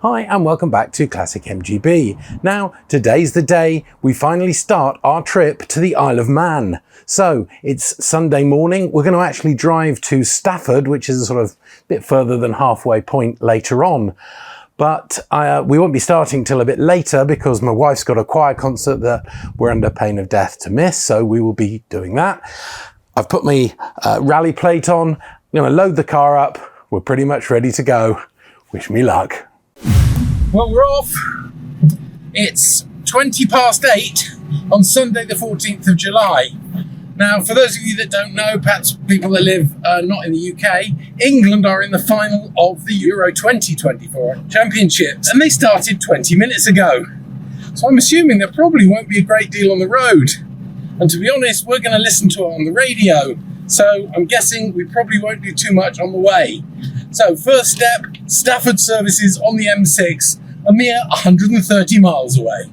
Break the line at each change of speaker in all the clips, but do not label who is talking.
Hi and welcome back to Classic MGB. Now, today's the day we finally start our trip to the Isle of Man. So, it's Sunday morning. We're going to actually drive to Stafford, which is a sort of bit further than halfway point later on. But we won't be starting till a bit later because my wife's got a choir concert that we're under pain of death to miss, so we will be doing that. I've put my rally plate on. I'm going to load the car up. We're pretty much ready to go. Wish me luck.
Well, we're off. It's 8:20 on Sunday the 14th of July. Now, for those of you that don't know, perhaps people that live not in the UK, England are in the final of the Euro 2024 Championships, and they started 20 minutes ago. So I'm assuming there probably won't be a great deal on the road. And to be honest, we're going to listen to it on the radio. So I'm guessing we probably won't do too much on the way. So first step, Stafford services on the M6, a mere 130 miles away.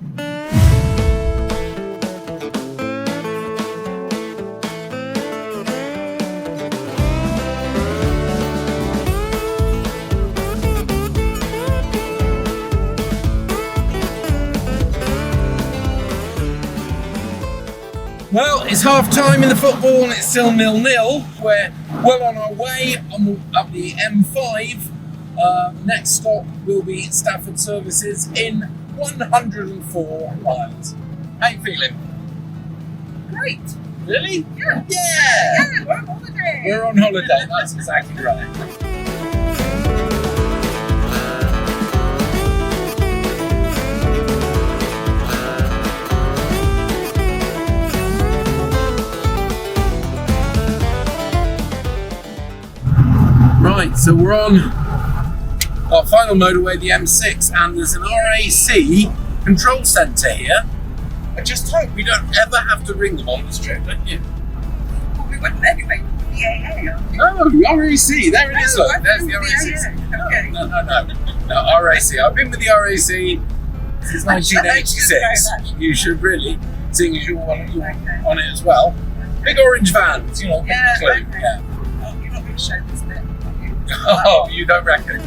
Well, it's half time in the football and it's still 0-0. We're well on our way up the M5. Next stop will be Stafford services in 104 miles. How you feeling?
Great.
Really?
Yeah.
Yeah!
We're on holiday.
We're on holiday, that's exactly right. Right, so we're on our final motorway, the M6, and there's an RAC control centre here. I just hope we don't ever have to ring them on this trip, don't you?
Well, we wouldn't anyway. Yeah.
Oh, the RAC, there it is, look. There's the RAC.
Okay.
No, RAC. I've been with the RAC since 1986. You should really, seeing as you're on it as well. Big orange vans, big clue.
Okay.
Yeah.
Oh, you're not going to show this bit, are you?
Oh, you don't reckon?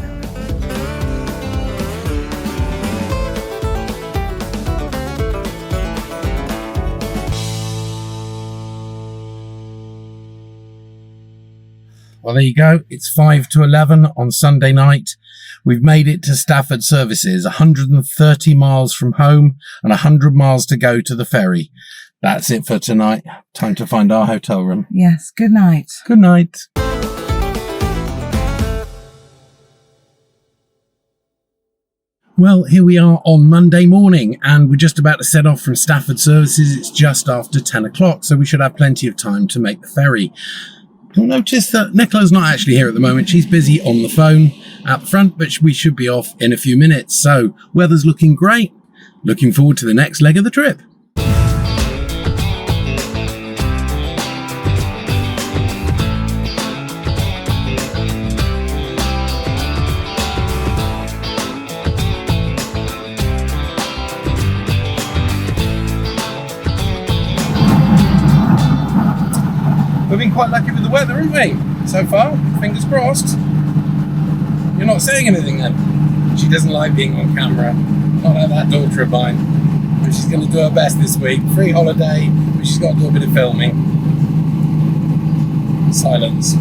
Well, there you go. It's 5 to 11 on Sunday night. We've made it to Stafford services, 130 miles from home and 100 miles to go to the ferry. That's it for tonight. Time to find our hotel room.
Yes, good night.
Good night. Well, here we are on Monday morning and we're just about to set off from Stafford services. It's just after 10 o'clock, so we should have plenty of time to make the ferry. You'll notice that Nicola's not actually here at the moment. She's busy on the phone at the front, but we should be off in a few minutes. So, weather's looking great. Looking forward to the next leg of the trip. We've been quite lucky with the weather, haven't we? So far, fingers crossed. You're not saying anything then? She doesn't like being on camera. Not like that daughter of mine. But she's going to do her best this week. Free holiday, but she's got to do a bit of filming. Silence.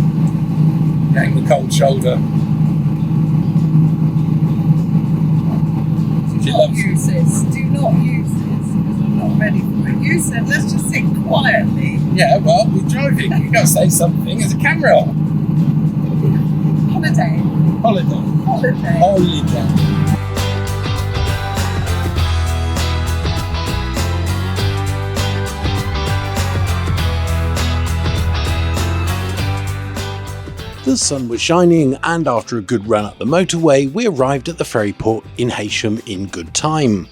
Getting the cold shoulder.
Do not use this. Do not use this. I'm not ready for it. You said let's just sit quietly.
Yeah, well, we're driving. You've got to say something. There's a camera on.
Holiday.
The sun was shining, and after a good run up the motorway, we arrived at the ferry port in Heysham in good time.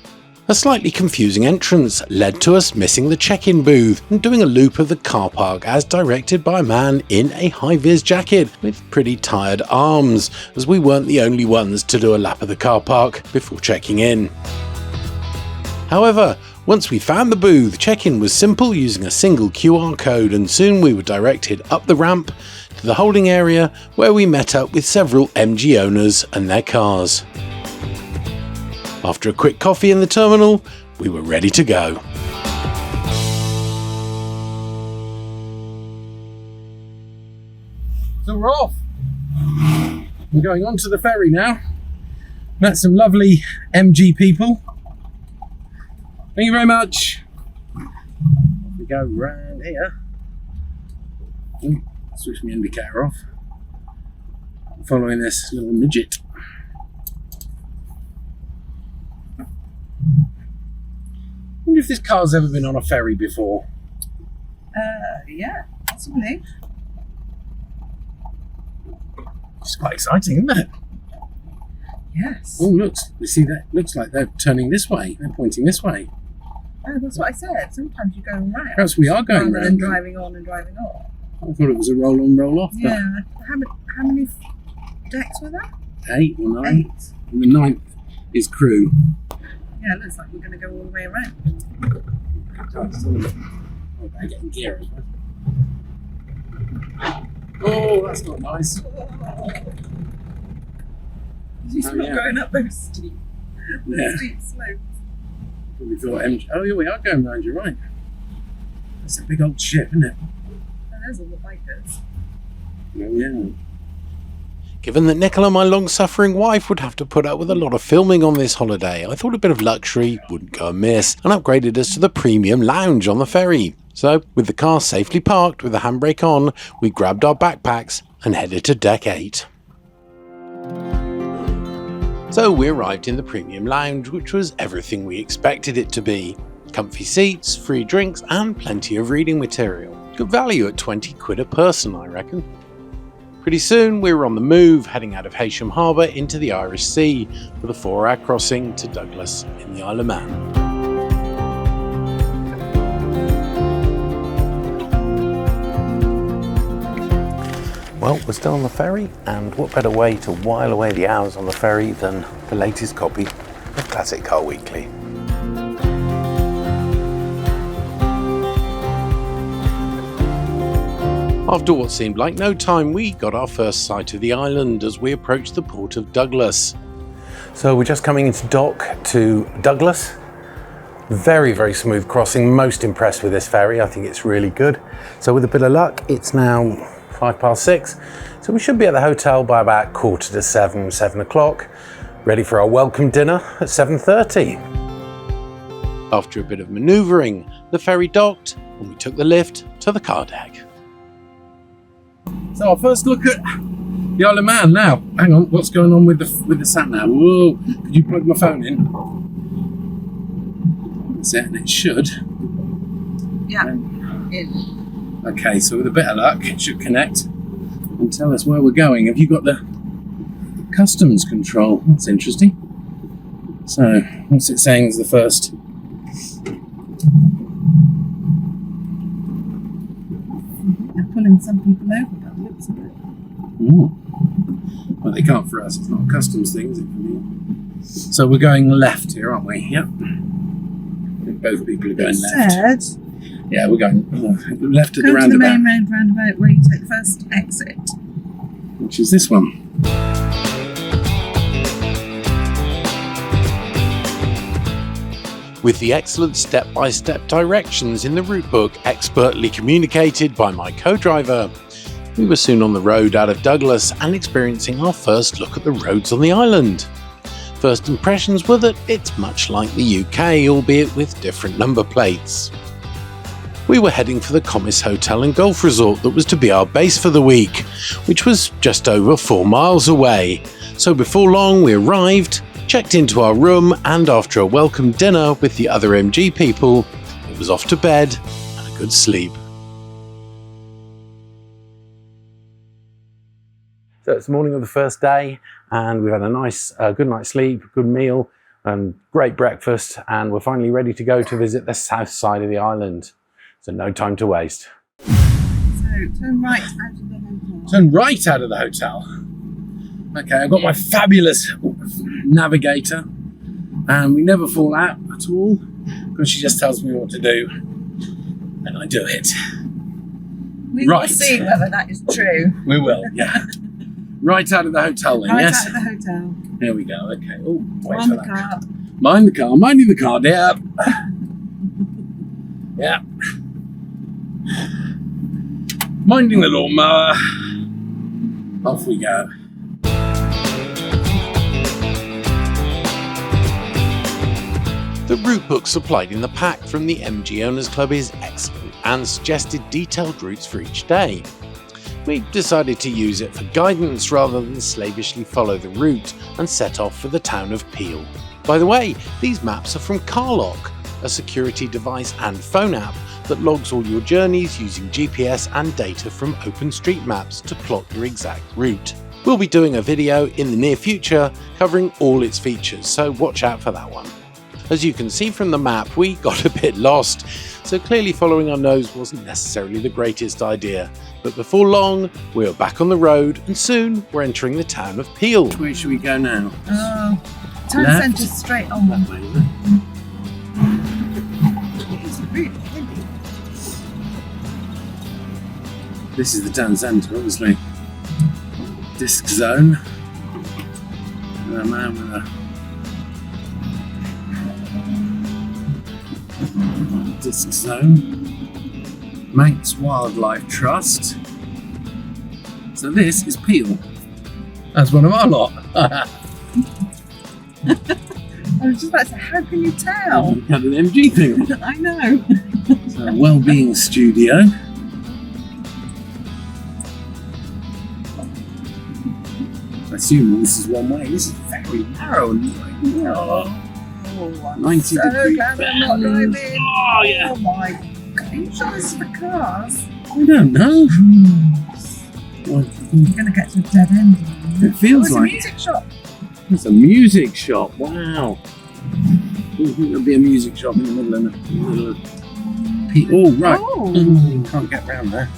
A slightly confusing entrance led to us missing the check-in booth and doing a loop of the car park as directed by a man in a high-vis jacket with pretty tired arms, as we weren't the only ones to do a lap of the car park before checking in. However, once we found the booth, check-in was simple using a single QR code, and soon we were directed up the ramp to the holding area where we met up with several MG owners and their cars. After a quick coffee in the terminal, we were ready to go.
So we're off. We're going on to the ferry now. Met some lovely MG people. Thank you very much. We go round here. Ooh, switch my indicator off. Following this little midget. I wonder if this car's ever been on a ferry before.
Yeah, possibly.
It's quite exciting, isn't it?
Yes.
Oh, look! You see that? Looks like they're turning this way. They're pointing this way.
Oh, that's what I said. Sometimes you go round.
Perhaps we are going
rather than
round.
driving on and driving off.
I thought it was a roll on, roll off.
Yeah. How many decks were there?
8 or 9.
8.
And the 9th is crew.
Yeah, it looks like we're going to go all the way around.
Oh, they're getting gear as well. Oh, that's not nice.
She's
Oh,
not
yeah.
going up those steep,
Yeah.
steep slopes.
We thought oh, yeah, we are going round, you're right. That's a big old ship, isn't it?
And there's all the bikers.
Oh, yeah.
Given that Nicola, my long-suffering wife, would have to put up with a lot of filming on this holiday, I thought a bit of luxury wouldn't go amiss and upgraded us to the premium lounge on the ferry. So, with the car safely parked with the handbrake on, we grabbed our backpacks and headed to deck 8. So we arrived in the premium lounge, which was everything we expected it to be. Comfy seats, free drinks and plenty of reading material. Good value at 20 quid a person, I reckon. Pretty soon we were on the move, heading out of Heysham Harbour into the Irish Sea with a 4-hour crossing to Douglas in the Isle of Man. Well, we're still on the ferry, and what better way to while away the hours on the ferry than the latest copy of Classic Car Weekly. After what seemed like no time, we got our first sight of the island as we approached the port of Douglas. So we're just coming into dock to Douglas. Very, very smooth crossing. Most impressed with this ferry. I think it's really good. So with a bit of luck, it's now 6:05. So we should be at the hotel by about 6:45, 7 o'clock, ready for our welcome dinner at 7:30. After a bit of manoeuvring, the ferry docked and we took the lift to the car deck.
So our first look at the Isle of Man now. Hang on, what's going on with the sat nav? Whoa, could you plug my phone in? That's it, and it should.
Yeah. In.
Okay, so with a bit of luck, it should connect and tell us where we're going. Have you got the customs control? That's interesting. So, what's it saying is the first?
They're pulling some people over by the looks of it.
Ooh. Well, they can't for us. It's not a customs thing, is it? For me? So we're going left here, aren't we? Yep. I think both people are going left.
Said,
Yeah, we're going left at the
go to the
roundabout,
main road roundabout where you take the first exit.
which is this one.
With the excellent step-by-step directions in the route book expertly communicated by my co-driver, we were soon on the road out of Douglas and experiencing our first look at the roads on the island. First impressions were that it's much like the UK, albeit with different number plates. We were heading for the Comis Hotel and Golf Resort that was to be our base for the week, which was just over 4 miles away. So before long we arrived, checked into our room, and after a welcome dinner with the other MG people, it was off to bed and a good sleep. So it's the morning of the first day, and we've had a nice, good night's sleep, good meal, and great breakfast, and we're finally ready to go to visit the south side of the island. So no time to waste.
So turn right out of the hotel.
Turn right out of the hotel. Okay, I've got my fabulous navigator, and we never fall out at all because she just tells me what to do, and I do it.
We
Right.
will see whether that is true.
We will, yeah. Right out of the hotel then,
Right
yes?
out of the hotel.
There we go, okay. Oh, wait
On
for
the
that.
car.
Mind the car, minding the car, dear. Yeah. Minding the lawnmower. Off we go.
The route book supplied in the pack from the MG Owners Club is excellent and suggested detailed routes for each day. We decided to use it for guidance rather than slavishly follow the route and set off for the town of Peel. By the way, these maps are from CarLock, a security device and phone app that logs all your journeys using GPS and data from OpenStreetMaps to plot your exact route. We'll be doing a video in the near future covering all its features, so watch out for that one. As you can see from the map, we got a bit lost, so clearly following our nose wasn't necessarily the greatest idea. But before long, we were back on the road and soon we're entering the town of Peel.
Where should we go now?
Town
Left.
centre straight on.
That way, isn't it?
It's really hilly.
This is the town centre, obviously. Disc zone. And a man with a disc zone. Manx Wildlife Trust. So this is Peel. That's one of our lot.
I was just about to say, how can you tell?
Had an MG thing.
I know.
So a well-being studio. I assume this is one way. This is very narrow.
I'm
90
so
degree
glad I'm not
bend.
driving.
Oh, yeah.
Oh my God. Are you sure this is for cars?
I don't know. Well,
You're going to get to a dead end.
it feels
It's a
like
music shop.
it's a music shop. Wow. I think there'll be a music shop in the middle of Oh, right.
Oh.
Can't get round there.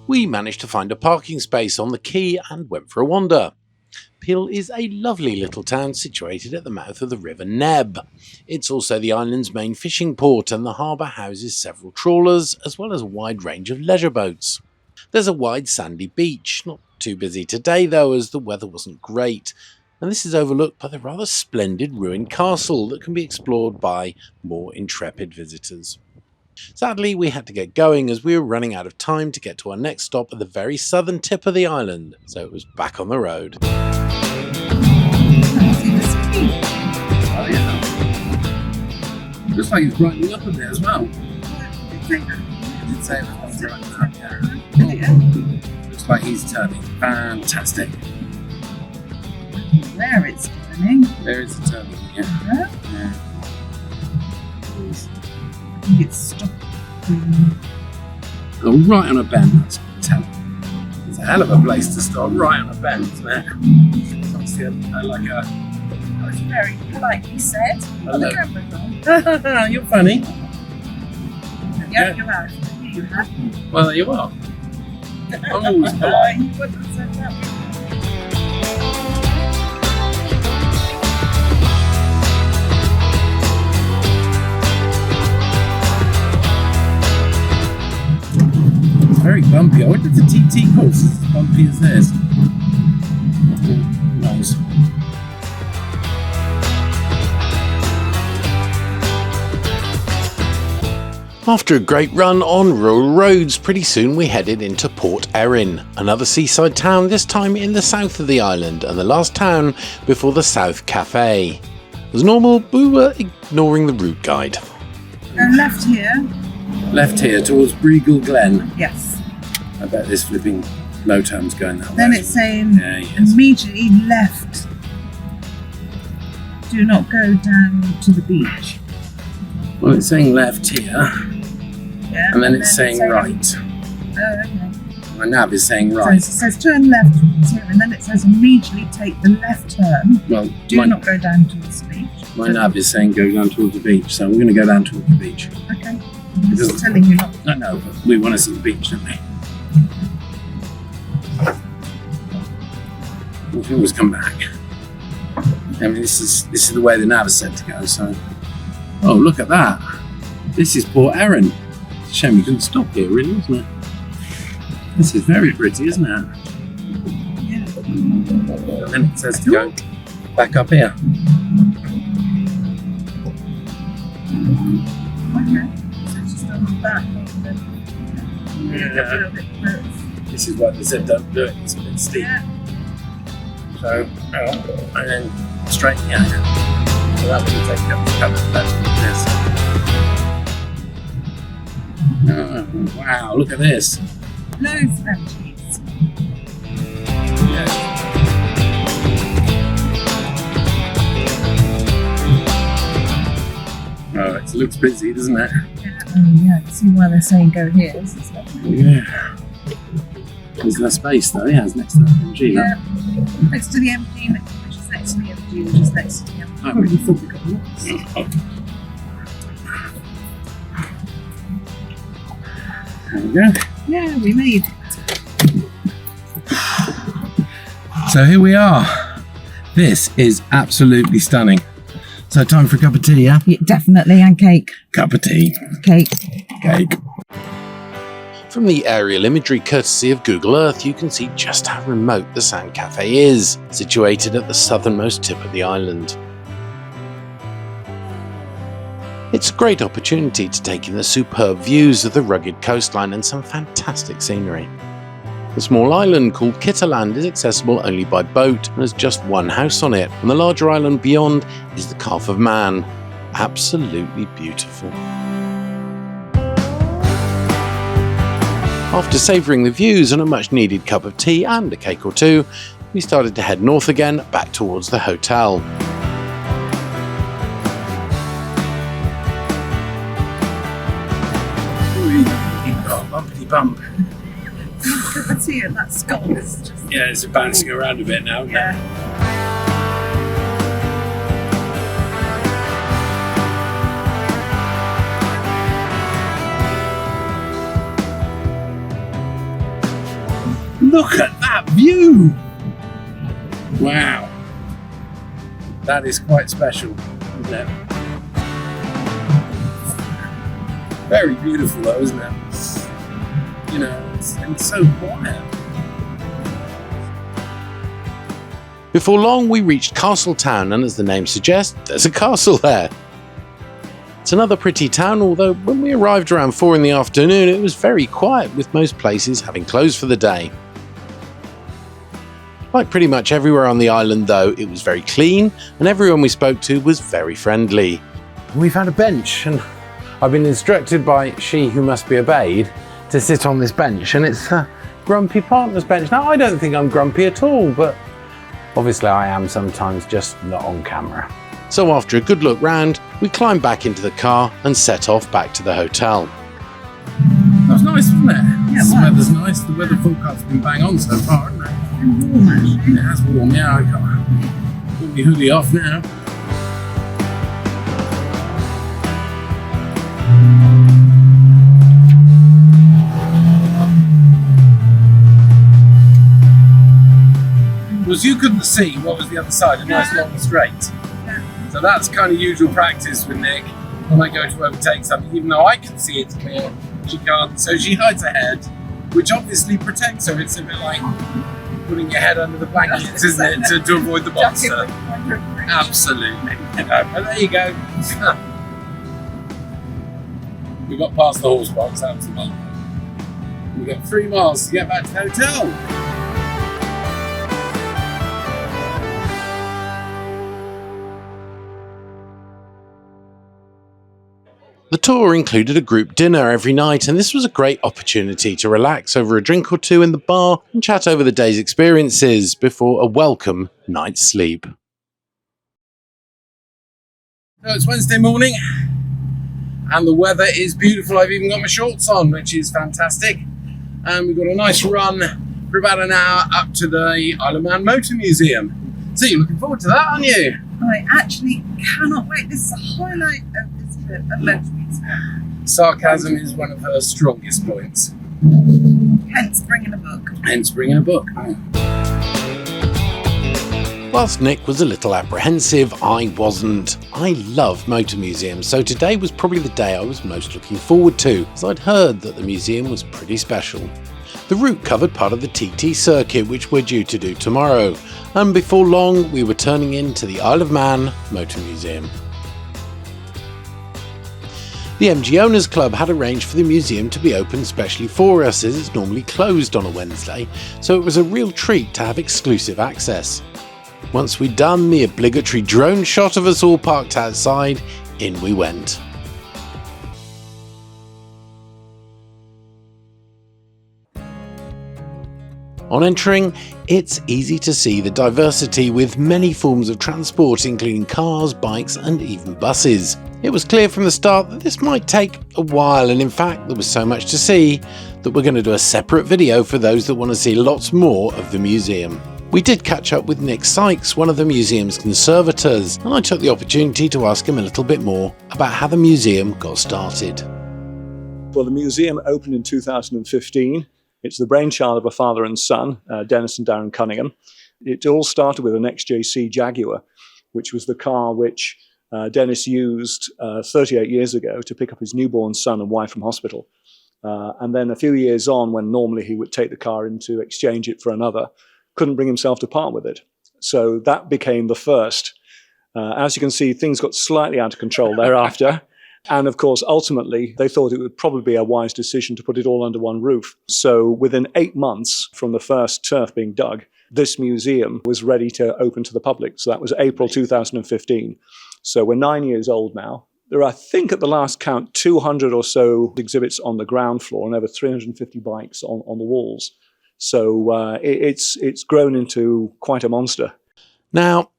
We managed to find a parking space on the quay and went for a wander. Peel is a lovely little town situated at the mouth of the River Neb. It's also the island's main fishing port, and the harbour houses several trawlers as well as a wide range of leisure boats. There's a wide sandy beach, not too busy today though as the weather wasn't great, and this is overlooked by the rather splendid ruined castle that can be explored by more intrepid visitors. Sadly, we had to get going as we were running out of time to get to our next stop at the very southern tip of the island, so it was back on the road.
Oh,
yeah. Looks like it's brightening up a bit as well. I'd say that's brightening up, yeah. Looks like he's turning. Fantastic.
There it's turning.
There is a turning, yeah. Yeah.
I think it's stopping.
Oh, right on a bend. That's it's a hell of a place to stop. Right on a bend, isn't it? It's obviously like a.
That was very politely said.
Hello.
The camera's on.
You're funny.
Yeah, you have. You have.
Well, there you are. I'm always polite.
You wouldn't have said that.
Very bumpy. I wonder if the TT course is as bumpy as this. Who knows?
After a great run on rural roads, pretty soon we headed into Port Erin, another seaside town, this time in the south of the island, and the last town before the South Cafe. As normal, we were ignoring the route guide.
Go left here.
Left here towards Breagle Glen.
Yes.
I bet this flipping low term's going that way.
Then it's saying
Yeah, yes.
immediately left. Do not go down to the beach.
Well, it's saying left here,
Yeah.
and then it's saying right.
Oh, okay.
My nav is saying
So
right.
it says turn left here, and then it says immediately take the left turn.
Well,
Do not go down towards the beach.
my nav is saying go down towards the beach, so we're going to go down towards the beach.
Okay. It's telling you not.
I know, but we want to see the beach, don't we? We can always come back. I mean, this is the way the nav is said to go. So, oh, look at that! This is Port Erin. It's a shame you couldn't stop here, really, isn't it? This is very pretty, isn't it? Yeah. And it says to go back up here.
Okay. So it's just on the back.
Yeah. This is why they said don't do it. It's a bit steep.
Yeah.
So, and then straight here. So that will take a couple of steps like this. Oh, wow, look at this.
Loads of empties.
Yeah. Oh, it looks busy, doesn't it?
Yeah, I can see why they're saying go here. This is lovely.
Yeah. There's no space though, yeah, it's next to the MG.
Yeah. Next to the MG, which is next to the MG, which is next to the MG.
Oh, really thought we got lots. There we go.
Yeah, we made it.
So here we are. This is absolutely stunning. So time for a cup of tea, yeah?
Yeah, definitely, and cake.
Cup of tea.
Cake.
Cake.
From the aerial imagery courtesy of Google Earth, you can see just how remote the Sand Cafe is, situated at the southernmost tip of the island. It's a great opportunity to take in the superb views of the rugged coastline and some fantastic scenery. The small island called Kitterland is accessible only by boat and has just one house on it, and the larger island beyond is the Calf of Man. Absolutely beautiful. After savouring the views and a much needed cup of tea and a cake or two, we started to head north again, back towards the hotel.
Oh, bumpity bump.
Cup of tea and that scone is just...
Yeah, it's bouncing around a bit now, isn't
Yeah.
it? Look at that view! Wow. That is quite special, isn't it? Very beautiful though, isn't it? You know, it's so quiet.
Before long, we reached Castletown, and as the name suggests, there's a castle there. It's another pretty town, although when we arrived around 4 in the afternoon, it was very quiet, with most places having closed for the day. Like pretty much everywhere on the island though, it was very clean, and everyone we spoke to was very friendly. We found a bench, and I've been instructed by she who must be obeyed to sit on this bench, and it's a grumpy partner's bench. Now, I don't think I'm grumpy at all, but obviously I am sometimes, just not on camera. So after a good look round, we climbed back into the car and set off back to the hotel.
That was nice, wasn't it?
Yeah,
The
it was.
weather's nice. The weather forecast's been bang on so far, hasn't it?
And warm, actually.
It has warm, yeah. I got my hoodie off now. Was you couldn't see what was the other side, a nice long straight.
Yeah.
So that's kind of usual practice with Nick when I go to overtake something, even though I can see it's clear, she can't. So she hides her head, which obviously protects her. It's a bit like putting your head under the blankets, isn't it, to avoid the monster? Absolutely. You know, but there you go. We got past the horse box, that was the moment. We've got 3 miles to get back to the hotel.
The tour included a group dinner every night, and this was a great opportunity to relax over a drink or two in the bar and chat over the day's experiences before a welcome night's sleep.
So it's Wednesday morning and the weather is beautiful. I've even got my shorts on, which is fantastic. And we've got a nice run for about an hour up to the Isle of Man Motor Museum. So you're looking forward to that, aren't you?
I actually cannot wait. This is a highlight of this trip at Motor Museum.
Sarcasm is one of her strongest points.
Hence bringing a book.
Hence bringing a book.
Whilst Nick was a little apprehensive, I wasn't. I love motor museums, so today was probably the day I was most looking forward to, as I'd heard that the museum was pretty special. The route covered part of the TT circuit, which we're due to do tomorrow, and before long we were turning into the Isle of Man Motor Museum. The MG Owners Club had arranged for the museum to be open specially for us, as it's normally closed on a Wednesday, so it was a real treat to have exclusive access. Once we'd done the obligatory drone shot of us all parked outside, in we went. On entering, it's easy to see the diversity with many forms of transport, including cars, bikes and even buses. It was clear from the start that this might take a while, and in fact there was so much to see that we're going to do a separate video for those that want to see lots more of the museum. We did catch up with Nick Sykes, one of the museum's conservators, and I took the opportunity to ask him a little bit more about how the museum got started.
Well, the museum opened in 2015. It's the brainchild of a father and son, Dennis and Darren Cunningham. It all started with an XJC Jaguar, which was the car which Dennis used 38 years ago to pick up his newborn son and wife from hospital. And then a few years on, when normally he would take the car in to exchange it for another, couldn't bring himself to part with it. So that became the first. As you can see, things got slightly out of control thereafter. And of course, ultimately, they thought it would probably be a wise decision to put it all under one roof. So within 8 months from the first turf being dug, this museum was ready to open to the public. So that was April 2015. So we're 9 years old now. There are, I think at the last count, 200 or so exhibits on the ground floor and over 350 bikes on the walls. So it's grown into quite a monster.
Now,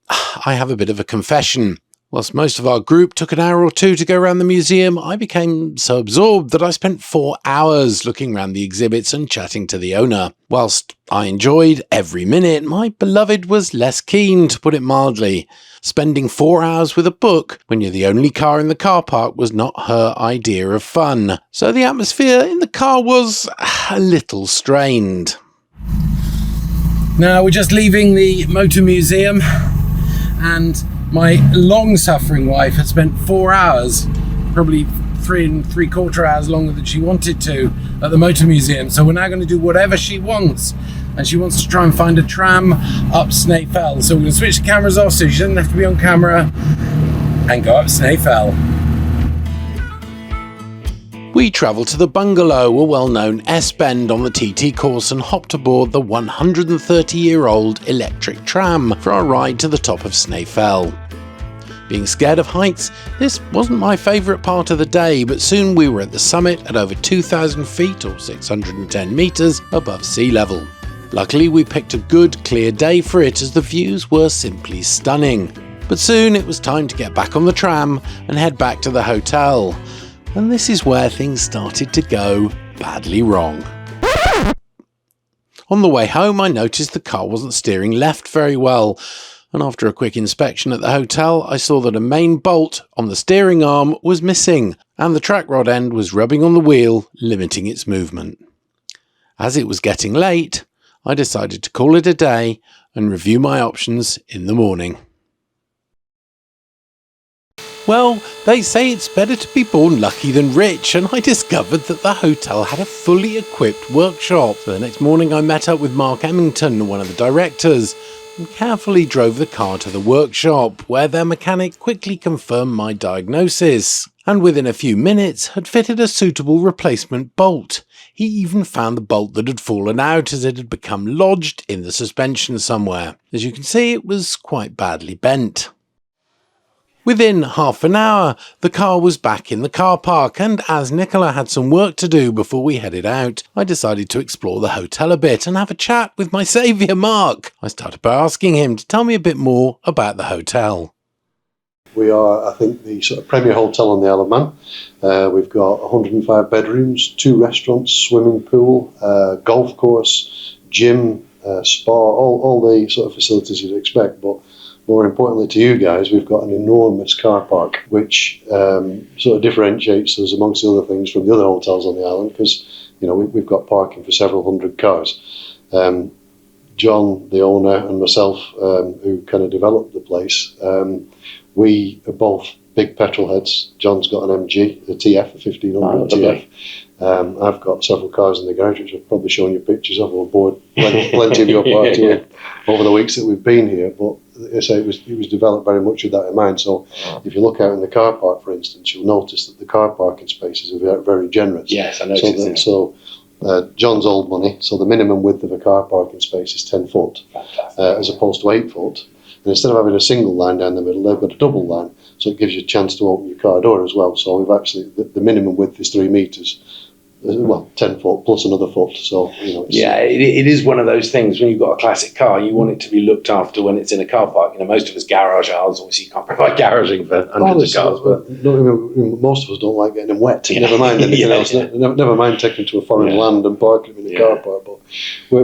I have a bit of a confession. Whilst most of our group took an hour or two to go around the museum, I became so absorbed that I spent 4 hours looking around the exhibits and chatting to the owner. Whilst I enjoyed every minute, my beloved was less keen, to put it mildly. Spending 4 hours with a book when you're the only car in the car park was not her idea of fun. So the atmosphere in the car was a little strained.
Now we're just leaving the motor museum, and my long-suffering wife had spent 4 hours, probably 3 3/4 hours longer than she wanted to, at the motor museum. So we're now going to do whatever she wants, and she wants to try and find a tram up Snaefell. So we're going to switch the cameras off so she doesn't have to be on camera, and go up Snaefell.
We travelled to the Bungalow, a well-known S-bend on the TT course, and hopped aboard the 130-year-old electric tram for our ride to the top of Snaefell. Being scared of heights, this wasn't my favourite part of the day, but soon we were at the summit at over 2,000 feet or 610 metres above sea level. Luckily we picked a good, clear day for it, as the views were simply stunning. But soon it was time to get back on the tram and head back to the hotel. And this is where things started to go badly wrong. On the way home, I noticed the car wasn't steering left very well, and after a quick inspection at the hotel, I saw that a main bolt on the steering arm was missing, and the track rod end was rubbing on the wheel, limiting its movement. As it was getting late, I decided to call it a day and review my options in the morning. Well, they say it's better to be born lucky than rich, and I discovered that the hotel had a fully equipped workshop. So the next morning I met up with Mark Emmington, one of the directors, and carefully drove the car to the workshop, where their mechanic quickly confirmed my diagnosis, and within a few minutes had fitted a suitable replacement bolt. He even found the bolt that had fallen out, as it had become lodged in the suspension somewhere. As you can see, it was quite badly bent. Within half an hour, the car was back in the car park, and as Nicola had some work to do before we headed out, I decided to explore the hotel a bit and have a chat with my saviour, Mark. I started by asking him to tell me a bit more about the hotel.
We are, I think, the sort of premier hotel on the Isle of Man. We've got 105 bedrooms, 2 restaurants, swimming pool, golf course, gym, spa, all the sort of facilities you'd expect, but more importantly to you guys, we've got an enormous car park, which sort of differentiates us amongst the other things from the other hotels on the island, because we've got parking for several hundred cars. John, the owner, and myself, who kind of developed the place, we are both big petrol heads. John's got an MG, a TF, a 1500 TF. I've got several cars in the garage, which I've probably shown you pictures of. We've bored plenty of your party over the weeks that we've been here. But as I say, it was developed very much with that in mind. So if you look out in the car park, for instance, you'll notice that the car parking spaces are very generous.
Yes, I noticed.
John's old money, so the minimum width of a car parking space is 10 foot, as opposed to 8 foot. And instead of having a single line down the middle, they've got a double line, so it gives you a chance to open your car door as well. So we've actually, the minimum width is 3 metres. Well, 10 foot plus another foot. So,
it is one of those things. When you've got a classic car, you want it to be looked after when it's in a car park. Most of us garage ours. Obviously, you can't provide garaging for hundreds of cars. But
most of us don't like getting them wet. Never mind anything else. Never mind taking to a foreign land and parking them in a car park. But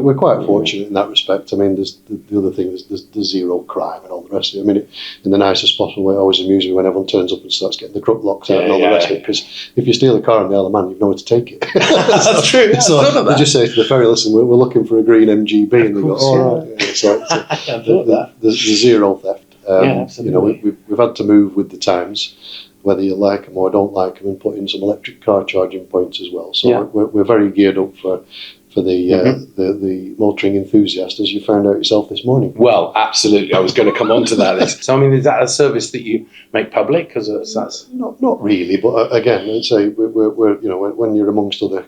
we're quite fortunate in that respect. I mean, there's the other thing is there's zero crime and all the rest of it. I mean, in the nicest possible way, it always amuses me when everyone turns up and starts getting the crook locked out and all the rest of it. Because if you steal a car in the Isle of Man, you've nowhere to take it.
That's true.
So they just say to the ferry, listen, we're looking for a green MGB, and they go, all right. So there's zero theft. We've had to move with the times, whether you like them or don't like them, and put in some electric car charging points as well. So we're very geared up for the motoring enthusiast, as you found out yourself this morning.
Well, absolutely. I was going to come on to that. So, I mean, is that a service that you make public? Because that's
not really, but again, I'd say we're when you're amongst other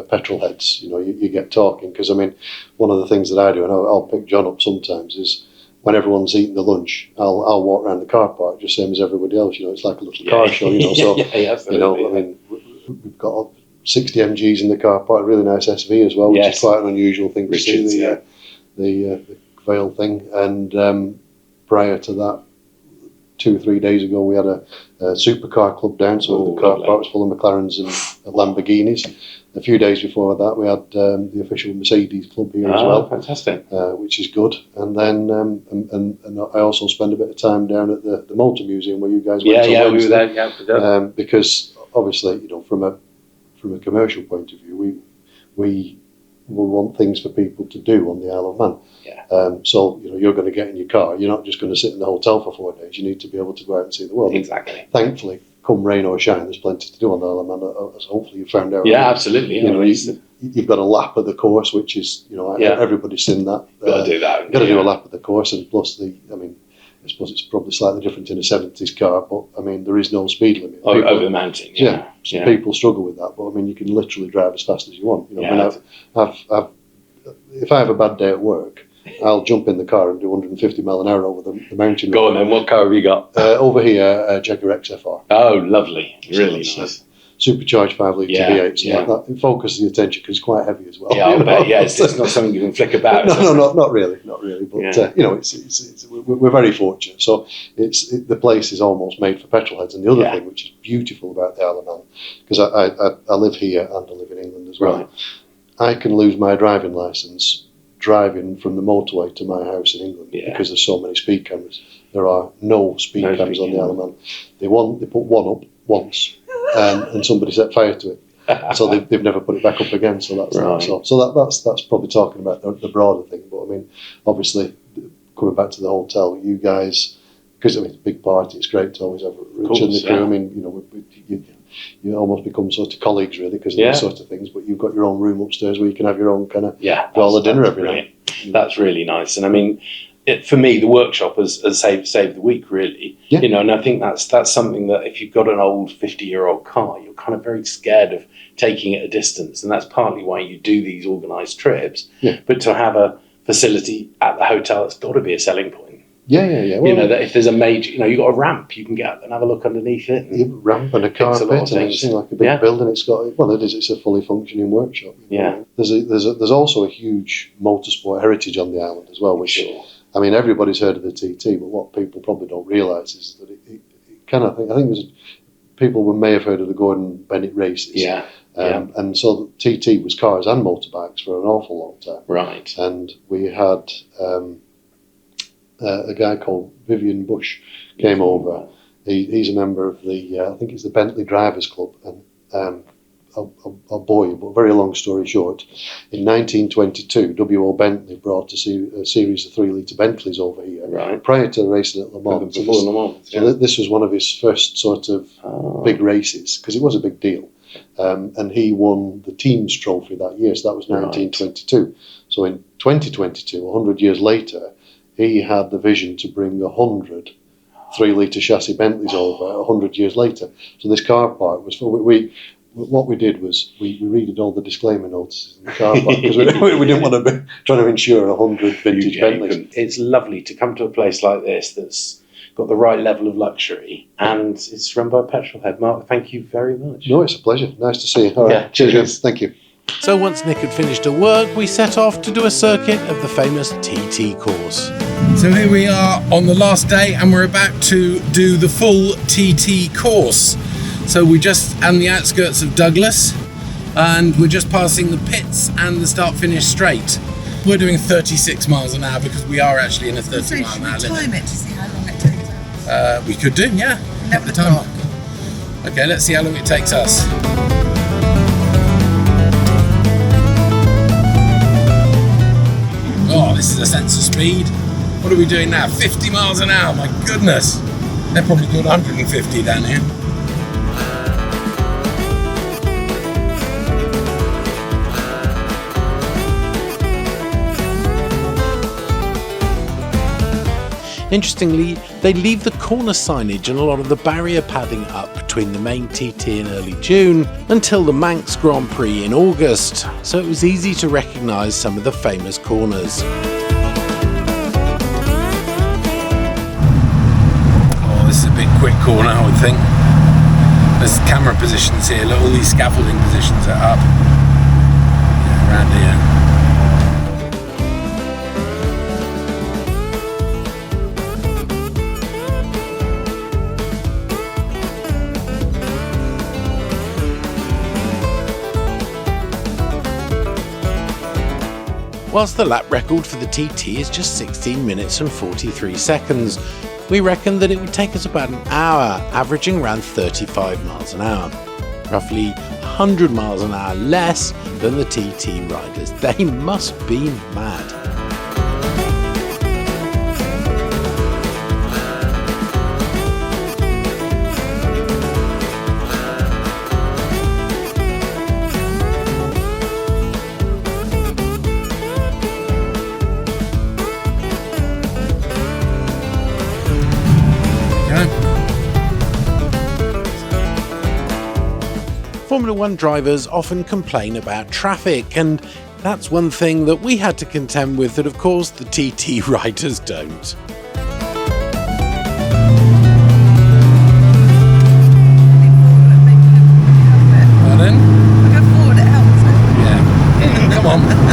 petrol heads, you get talking. Because I mean, one of the things that I do, and I'll pick John up sometimes, is when everyone's eating the lunch, I'll walk around the car park just same as everybody else. It's like a little car show. So I mean, we've got 60 MGs in the car park, a really nice SV as well, which is quite an unusual thing to see, the Vale thing. And prior to that, 2 or 3 days ago, we had a supercar club down, so the car park was full of McLarens and Lamborghinis. A few days before that, we had the official Mercedes club here as well.
Fantastic.
Which is good. And then and I also spend a bit of time down at the Motor Museum where you guys went on Wednesday.
We were there,
because obviously, from a commercial point of view, we want things for people to do on the Isle of Man. So you're going to get in your car. You're not just going to sit in the hotel for 4 days. You need to be able to go out and see the world.
Exactly.
Thankfully, come rain or shine, there's plenty to do on the Isle of Man. As hopefully you found out.
Yeah, absolutely.
You've got a lap of the course, which is everybody's seen that.
Got to do that.
You've got to do a lap of the course, and plus I suppose it's probably slightly different in a 70s car, but I mean, there is no speed limit.
Over the mountain,
people struggle with that, but I mean, you can literally drive as fast as you want. If I have a bad day at work, I'll jump in the car and do 150 mile an hour over the mountain.
Go on then, what car have you got?
Over here, Jaguar XFR.
Oh, lovely. Really nice.
Supercharged 5 litre V8. So that focuses the attention because it's quite heavy as well.
Yeah, I bet. Yeah, it's not something you can flick about.
No, not really. But we're very fortunate. So the place is almost made for petrol heads. And the other thing, which is beautiful about the Isle of Man, because I live here and I live in England as well. Right. I can lose my driving licence driving from the motorway to my house in England because there's so many speed cameras. There are no speed cameras on the Isle of Man. They put one up once. And somebody set fire to it, so they've never put it back up again. So that's that. So that's probably talking about the broader thing. But I mean, obviously, coming back to the hotel, you guys, because I mean, it's a big party. It's great to always have Rich and the crew. I mean, you almost become sort of colleagues really because of these sort of things. But you've got your own room upstairs where you can have your own kind of gala dinner every night.
That's really nice. And I mean, for me, the workshop has saved the week, really. Yeah. And I think that's something that if you've got an old 50-year-old car, you're kind of very scared of taking it a distance. And that's partly why you do these organised trips. Yeah. But to have a facility at the hotel, it's got to be a selling point.
Yeah.
Well, that if there's a major, you've got a ramp, you can get up and have a look underneath it.
A ramp and a carpet, and it's like a big building. It's got it's a fully functioning workshop.
Yeah.
There's also a huge motorsport heritage on the island as well, which I mean, everybody's heard of the TT, but what people probably don't realise is that it kind of I think there's people may have heard of the Gordon Bennett races. And so the TT was cars and motorbikes for an awful long time.
Right.
And we had a guy called Vivian Bush came over. He's a member of the I think it's the Bentley Drivers Club, and a boy, but very long story short, in 1922, W.O. Bentley brought a series of 3-litre Bentleys over here,
Right.
prior to racing at Le Mans. So this was one of his first sort of big races, because it was a big deal. And he won the team's trophy that year, so that was 1922. Right. So in 2022, 100 years later, he had the vision to bring 100 3-litre chassis Bentleys over 100 years later. So this car park was full. What we did was we read all the disclaimer notices in the car park, because we didn't want to be trying to insure 100 vintage Bentleys.
It's lovely to come to a place like this that's got the right level of luxury, and it's run by a petrol head. Mark, thank you very much.
No, it's a pleasure. Nice to see you. All right.
Yeah,
cheers, guys. Thank you.
So once Nick had finished her work, we set off to do a circuit of the famous TT course.
So here we are on the last day, and we're about to do the full TT course. So we're just on the outskirts of Douglas, and we're just passing the pits and the start-finish straight. We're doing 36 miles an hour because we are actually in a 30 mile an hour limit.
Time it to see how long it takes us.
We could do, yeah. At the time. Okay, let's see how long it takes us. Oh, this is a sense of speed. What are we doing now? 50 miles an hour, my goodness. They're probably doing 150 down here.
Interestingly, they leave the corner signage and a lot of the barrier padding up between the main TT in early June until the Manx Grand Prix in August, so it was easy to recognise some of the famous corners.
Oh, this is a big quick corner, I would think. There's camera positions here, look, all these scaffolding positions are up. Yeah, around here.
Whilst the lap record for the TT is just 16 minutes and 43 seconds, we reckoned that it would take us about an hour, averaging around 35 miles an hour. Roughly 100 miles an hour less than the TT riders. They must be mad. Formula One drivers often complain about traffic, and that's one thing that we had to contend with that of course the TT riders don't.
Pardon?
Go forward, it helps.
Yeah. Come on.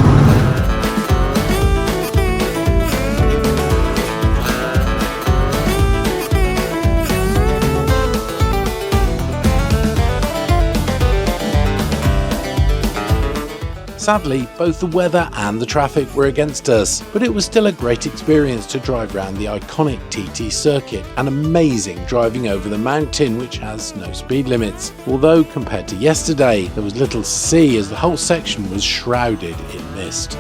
Sadly, both the weather and the traffic were against us, but it was still a great experience to drive around the iconic TT circuit, and amazing driving over the mountain which has no speed limits. Although compared to yesterday, there was little to see as the whole section was shrouded in mist.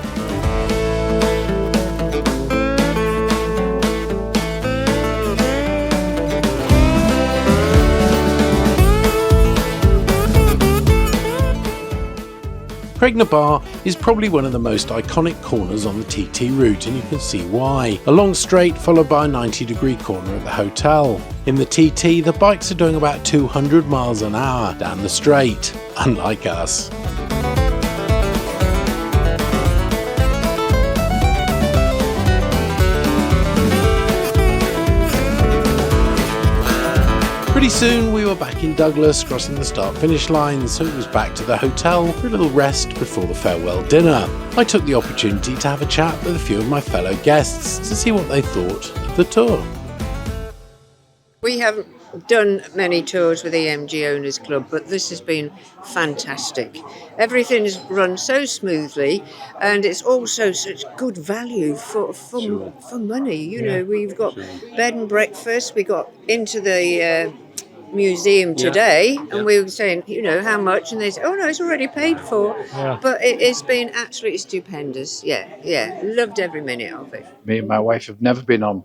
Craignabar is probably one of the most iconic corners on the TT route, and you can see why. A long straight followed by a 90-degree corner at the hotel. In the TT, the bikes are doing about 200 miles an hour down the straight, unlike us. Pretty soon we were back in Douglas, crossing the start-finish line, so it was back to the hotel for a little rest before the farewell dinner. I took the opportunity to have a chat with a few of my fellow guests to see what they thought of the tour.
We haven't done many tours with the AMG Owners Club, but this has been fantastic. Everything's run so smoothly, and it's also such good value for money. You know, we've got bed and breakfast, we got into the museum today, and we were saying, how much, and they said, oh no, it's already paid for. But it's been absolutely stupendous. Yeah, loved every minute of it.
Me and my wife have never been on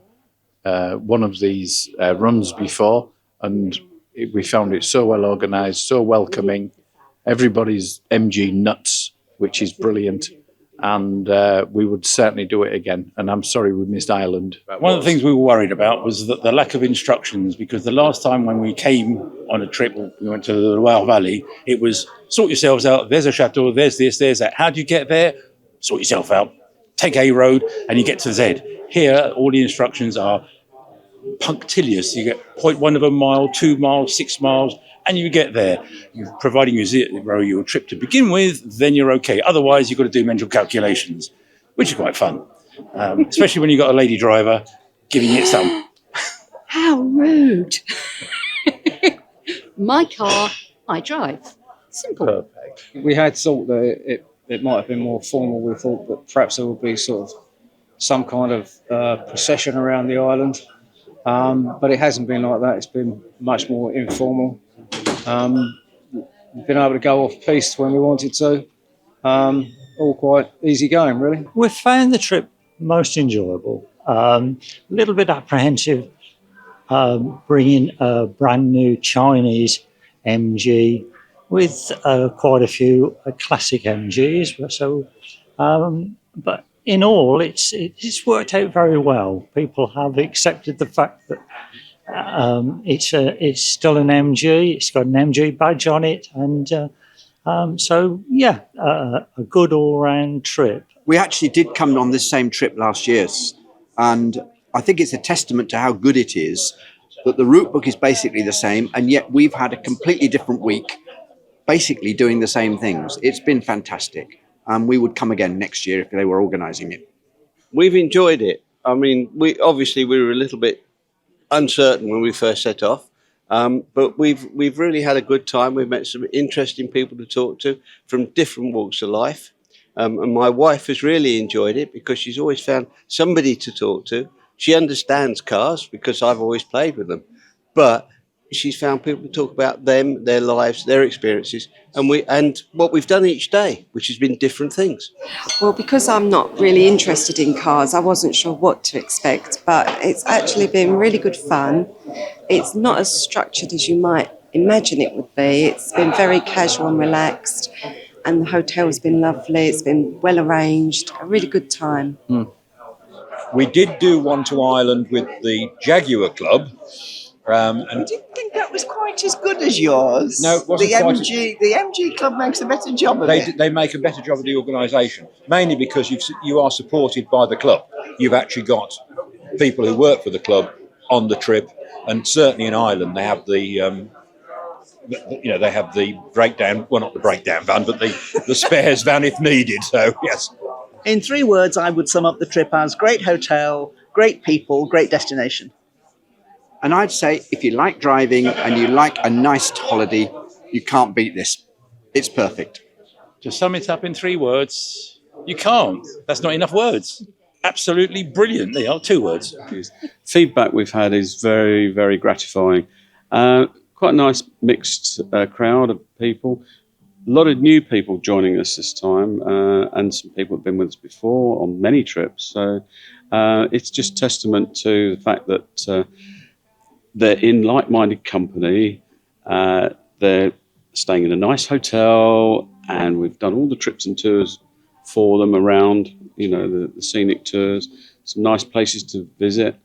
one of these runs before, and we found it so well organised, so welcoming. Everybody's MG nuts, which is brilliant. And we would certainly do it again. And I'm sorry we missed Ireland.
One of the things we were worried about was the lack of instructions, because the last time when we came on a trip, we went to the Loire Valley, it was sort yourselves out, there's a chateau, there's this, there's that. How do you get there? Sort yourself out. Take A road and you get to Z. Here, all the instructions are punctilious. You get 0.1 of a mile, 2 miles, 6 miles, and you get there. Providing you zero your trip to begin with, then you're okay. Otherwise, you've got to do mental calculations, which is quite fun, especially when you've got a lady driver giving it some.
How rude. My car, I drive. Simple.
Perfect.
We had thought that it might have been more formal. We thought that perhaps there would be sort of some kind of procession around the island, but it hasn't been like that. It's been much more informal. We've been able to go off piste when we wanted to. All quite easy going, really.
We've found the trip most enjoyable. A little bit apprehensive bringing a brand new Chinese MG with quite a few classic MGs. So, but in all, it's worked out very well. People have accepted the fact that it's still an MG. It's got an MG badge on it, and so yeah, a good all-round trip.
We actually did come on this same trip last year, and I think it's a testament to how good it is that the route book is basically the same, and yet we've had a completely different week, basically doing the same things. It's been fantastic, and we would come again next year if they were organising it.
We've enjoyed it. I mean, we were a little bit uncertain when we first set off, but we've really had a good time. We've met some interesting people to talk to from different walks of life, and my wife has really enjoyed it because she's always found somebody to talk to. She understands cars because I've always played with them, but she's found people to talk about them, their lives, their experiences, and what we've done each day, which has been different things.
Well, because I'm not really interested in cars, I wasn't sure what to expect, but it's actually been really good fun. It's not as structured as you might imagine it would be. It's been very casual and relaxed, and the hotel's been lovely. It's been well arranged, a really good time.
We did do one to Ireland with the Jaguar Club. And
I didn't think that was quite as good as yours.
No, it wasn't
the MG Club makes a better job of it.
They make a better job of the organisation, mainly because you are supported by the club. You've actually got people who work for the club on the trip, and certainly in Ireland they have they have the breakdown, well, not the breakdown van, but the spares van if needed. So yes.
In 3 words, I would sum up the trip as great hotel, great people, great destination.
And I'd say if you like driving and you like a nice holiday, you can't beat this. It's perfect.
To sum it up in 3 words, you can't. That's not enough words. Absolutely brilliant. They are 2 words.
Feedback we've had is very, very gratifying. Quite a nice mixed crowd of people. A lot of new people joining us this time, and some people have been with us before on many trips. So it's just testament to the fact that they're in like-minded company. They're staying in a nice hotel, and we've done all the trips and tours for them around, the scenic tours, some nice places to visit.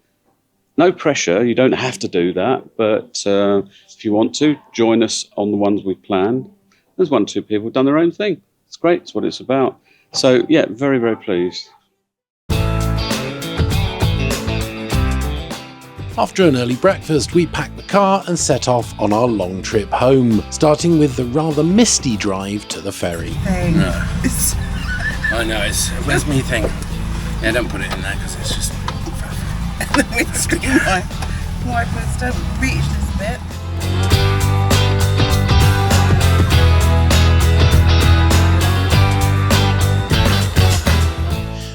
No pressure, you don't have to do that, but if you want to, join us on the ones we've planned. There's 1 or 2 people who've done their own thing. It's great, it's what it's about. So, yeah, very, very pleased.
After an early breakfast, we packed the car and set off on our long trip home, starting with the rather misty drive to the ferry.
I know, where's me thing? Yeah, don't put it in there because it's just...
The windscreen wipers don't reach this bit.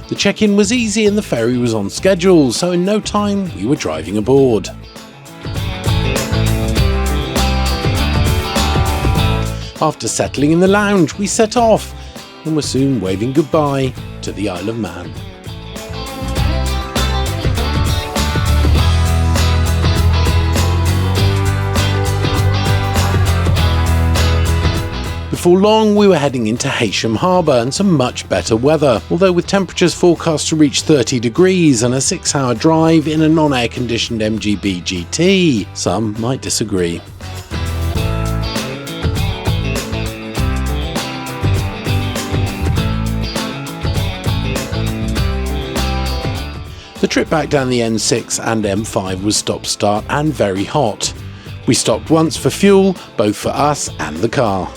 The check-in was easy and the ferry was on schedule, so in no time we were driving aboard. After settling in the lounge, we set off and were soon waving goodbye to the Isle of Man. Before long, we were heading into Heysham Harbour and some much better weather, although with temperatures forecast to reach 30 degrees and a 6-hour drive in a non-air conditioned MGB GT. Some might disagree. The trip back down the N6 and M5 was stop-start and very hot. We stopped once for fuel, both for us and the car.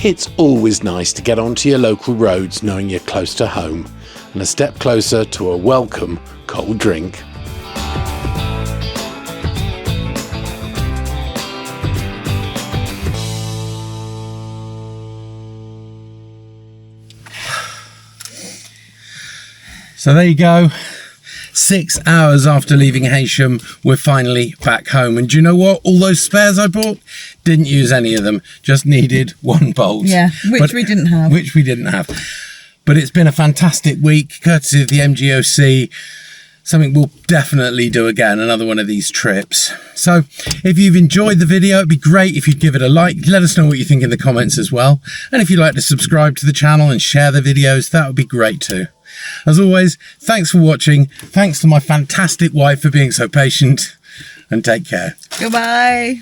It's always nice to get onto your local roads knowing you're close to home and a step closer to a welcome cold drink.
So there you go. 6 hours after leaving Heysham, we're finally back home. And do you know what? All those spares I bought, didn't use any of them. Just needed one bolt.
Yeah, which we didn't have.
Which we didn't have. But it's been a fantastic week, courtesy of the MGOC. Something we'll definitely do again, another one of these trips. So if you've enjoyed the video, it'd be great if you'd give it a like. Let us know what you think in the comments as well. And if you'd like to subscribe to the channel and share the videos, that would be great too. As always, thanks for watching. Thanks to my fantastic wife for being so patient, and take care.
Goodbye.